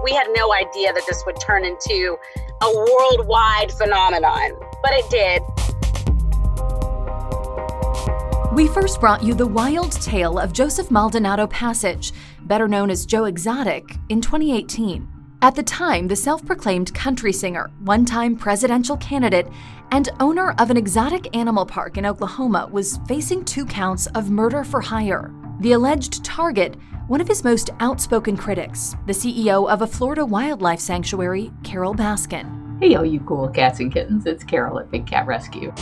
We had no idea that this would turn into a worldwide phenomenon, but it did. We first brought you the wild tale of Joseph Maldonado Passage, better known as Joe Exotic, in 2018. At the time, the self-proclaimed country singer, one-time presidential candidate, and owner of an exotic animal park in Oklahoma was facing 2 counts of murder for hire. The alleged target, one of his most outspoken critics, the CEO of a Florida wildlife sanctuary, Carole Baskin. Hey, all you cool cats and kittens, it's Carole at Big Cat Rescue.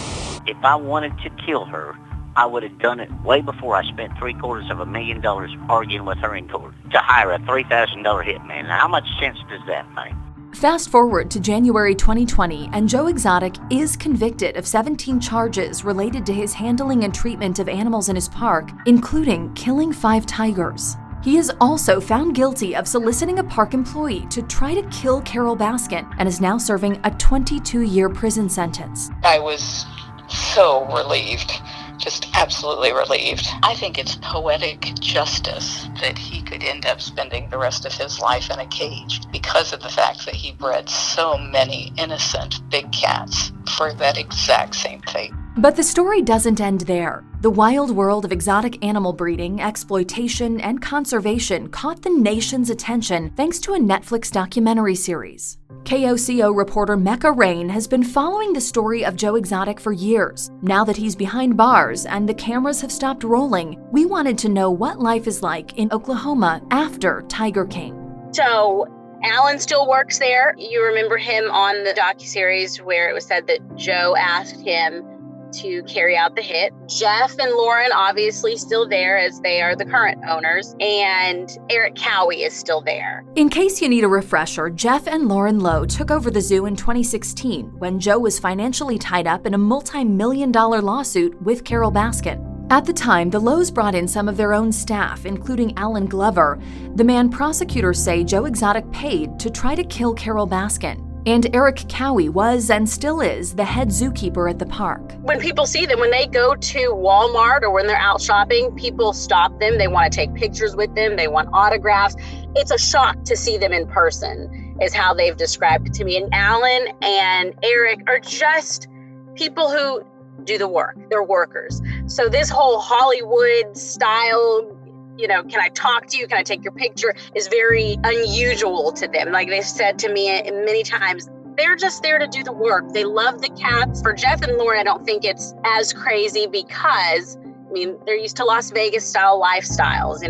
If I wanted to kill her, I would have done it way before I spent $750,000 arguing with her in court to hire a $3,000 hitman. Now, how much sense does that make? Fast forward to January 2020, and Joe Exotic is convicted of 17 charges related to his handling and treatment of animals in his park, including killing 5 tigers. He is also found guilty of soliciting a park employee to try to kill Carole Baskin and is now serving a 22-year prison sentence. I was so relieved. Just absolutely relieved. I think it's poetic justice that he could end up spending the rest of his life in a cage because of the fact that he bred so many innocent big cats for that exact same fate. But the story doesn't end there. The wild world of exotic animal breeding, exploitation, and conservation caught the nation's attention thanks to a Netflix documentary series. KOCO reporter Mecca Rain has been following the story of Joe Exotic for years. Now that he's behind bars and the cameras have stopped rolling, we wanted to know what life is like in Oklahoma after Tiger King. So Alan still works there. You remember him on the docuseries where it was said that Joe asked him to carry out the hit. Jeff and Lauren obviously still there as they are the current owners, and Eric Cowie is still there. In case you need a refresher, Jeff and Lauren Lowe took over the zoo in 2016 when Joe was financially tied up in a multi-million-dollar lawsuit with Carole Baskin. At the time, the Lowes brought in some of their own staff, including Alan Glover, the man prosecutors say Joe Exotic paid to try to kill Carole Baskin. And Eric Cowie was and still is the head zookeeper at the park. When people see them, when they go to Walmart or when they're out shopping, people stop them. They want to take pictures with them. They want autographs. It's a shock to see them in person, is how they've described it to me. And Alan and Eric are just people who do the work. They're workers. So this whole Hollywood style, can I talk to you? Can I take your picture? Is very unusual to them. Like they've said to me many times, they're just there to do the work. They love the cats. For Jeff and Lauren, I don't think it's as crazy because, they're used to Las Vegas style lifestyles.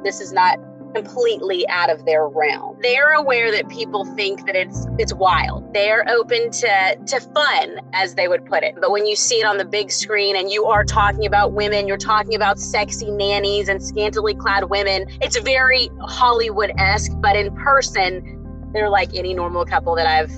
This is not completely out of their realm. They're aware that people think that it's wild. They're open to fun, as they would put it. But when you see it on the big screen and you are talking about women, you're talking about sexy nannies and scantily clad women, it's very Hollywood-esque, but in person, they're like any normal couple that I've,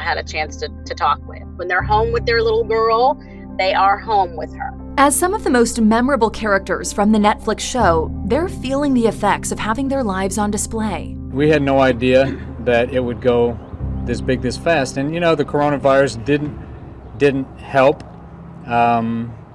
had a chance to talk with. When they're home with their little girl, they are home with her. As some of the most memorable characters from the Netflix show, they're feeling the effects of having their lives on display. We had no idea that it would go this big, this fast. And, the coronavirus didn't help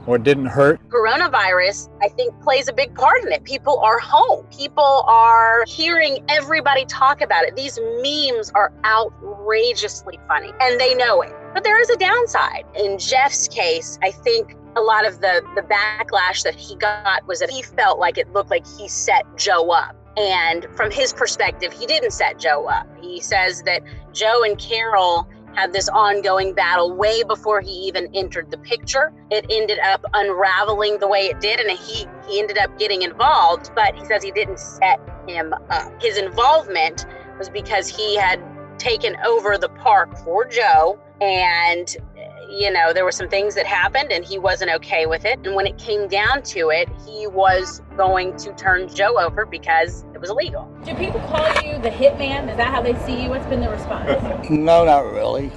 or didn't hurt. Coronavirus, I think, plays a big part in it. People are home. People are hearing everybody talk about it. These memes are outrageously funny, and they know it. But there is a downside. In Jeff's case, I think a lot of the backlash that he got was that he felt like it looked like he set Joe up. And from his perspective, he didn't set Joe up. He says that Joe and Carole had this ongoing battle way before he even entered the picture. It ended up unraveling the way it did, and he ended up getting involved, but he says he didn't set him up. His involvement was because he had taken over the park for Joe, and there were some things that happened and he wasn't okay with it. And when it came down to it, he was going to turn Joe over because it was illegal. Do people call you the hitman? Is that how they see you? What's been the response? No, not really.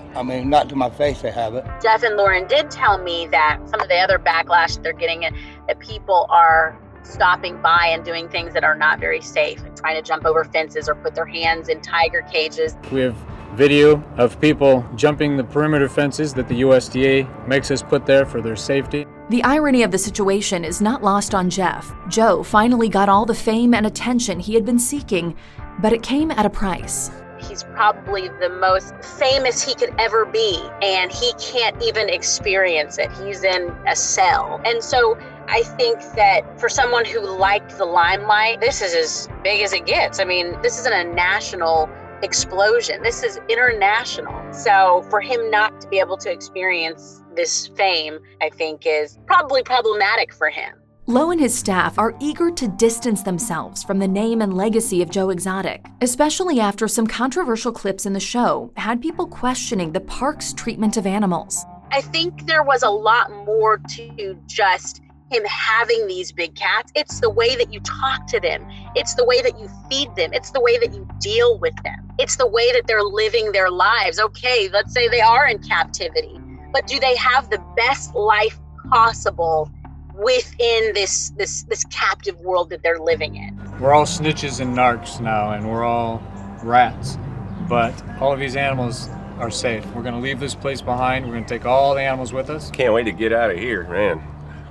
Not to my face they haven't. Jeff and Lauren did tell me that some of the other backlash that they're getting, that people are stopping by and doing things that are not very safe and trying to jump over fences or put their hands in tiger cages. We have video of people jumping the perimeter fences that the USDA makes us put there for their safety. The irony of the situation is not lost on Jeff. Joe finally got all the fame and attention he had been seeking, but it came at a price. He's probably the most famous he could ever be, and he can't even experience it. He's in a cell. And so I think that for someone who liked the limelight, this is as big as it gets. I mean, this isn't a national explosion. This is international. So for him not to be able to experience this fame, I think is probably problematic for him. Lowe and his staff are eager to distance themselves from the name and legacy of Joe Exotic, especially after some controversial clips in the show had people questioning the park's treatment of animals. I think there was a lot more to just him having these big cats. It's the way that you talk to them. It's the way that you feed them. It's the way that you deal with them. It's the way that they're living their lives. Okay, let's say they are in captivity, but do they have the best life possible within this captive world that they're living in? We're all snitches and narcs now, and we're all rats. But all of these animals are safe. We're going to leave this place behind. We're going to take all the animals with us. Can't wait to get out of here, man.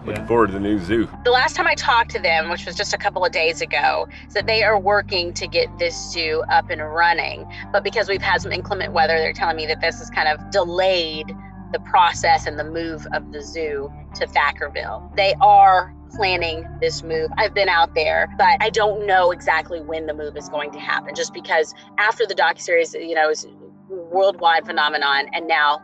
Looking forward to the new zoo. The last time I talked to them, which was just a couple of days ago, is that they are working to get this zoo up and running. But because we've had some inclement weather, they're telling me that this has kind of delayed the process and the move of the zoo to Thackerville. They are planning this move. I've been out there, but I don't know exactly when the move is going to happen, just because after the docuseries, is a worldwide phenomenon, and now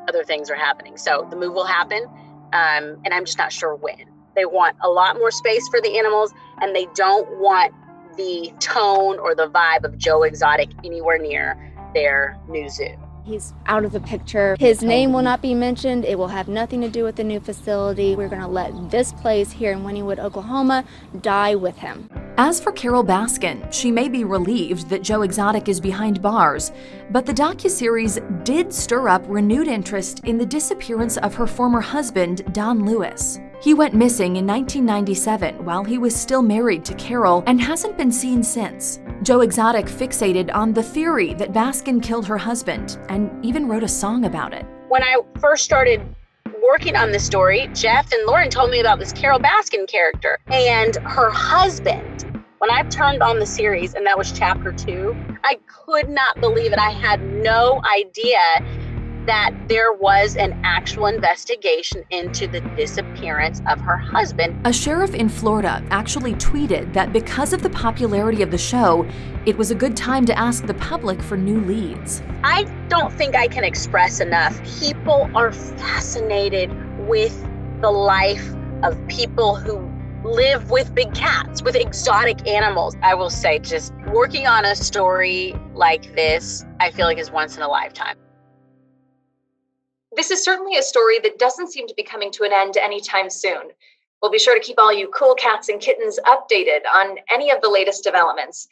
other things are happening. So the move will happen, and I'm just not sure when. They want a lot more space for the animals, and they don't want the tone or the vibe of Joe Exotic anywhere near their new zoo. He's out of the picture. His name will not be mentioned. It will have nothing to do with the new facility. We're going to let this place here in Wynnewood, Oklahoma, die with him. As for Carole Baskin, she may be relieved that Joe Exotic is behind bars, but the docuseries did stir up renewed interest in the disappearance of her former husband, Don Lewis. He went missing in 1997 while he was still married to Carole and hasn't been seen since. Joe Exotic fixated on the theory that Baskin killed her husband and even wrote a song about it. When I first started working on this story, Jeff and Lauren told me about this Carole Baskin character and her husband. When I turned on the series, and that was chapter 2, I could not believe it. I had no idea that there was an actual investigation into the disappearance of her husband. A sheriff in Florida actually tweeted that because of the popularity of the show, it was a good time to ask the public for new leads. I don't think I can express enough. People are fascinated with the life of people who live with big cats, with exotic animals. I will say, just working on a story like this, I feel like is once in a lifetime. This is certainly a story that doesn't seem to be coming to an end anytime soon. We'll be sure to keep all you cool cats and kittens updated on any of the latest developments.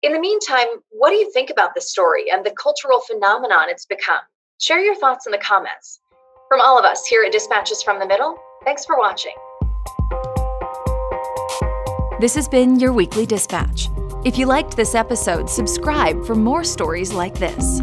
In the meantime, what do you think about this story and the cultural phenomenon it's become? Share your thoughts in the comments. From all of us here at Dispatches from the Middle, thanks for watching. This has been your weekly dispatch. If you liked this episode, subscribe for more stories like this.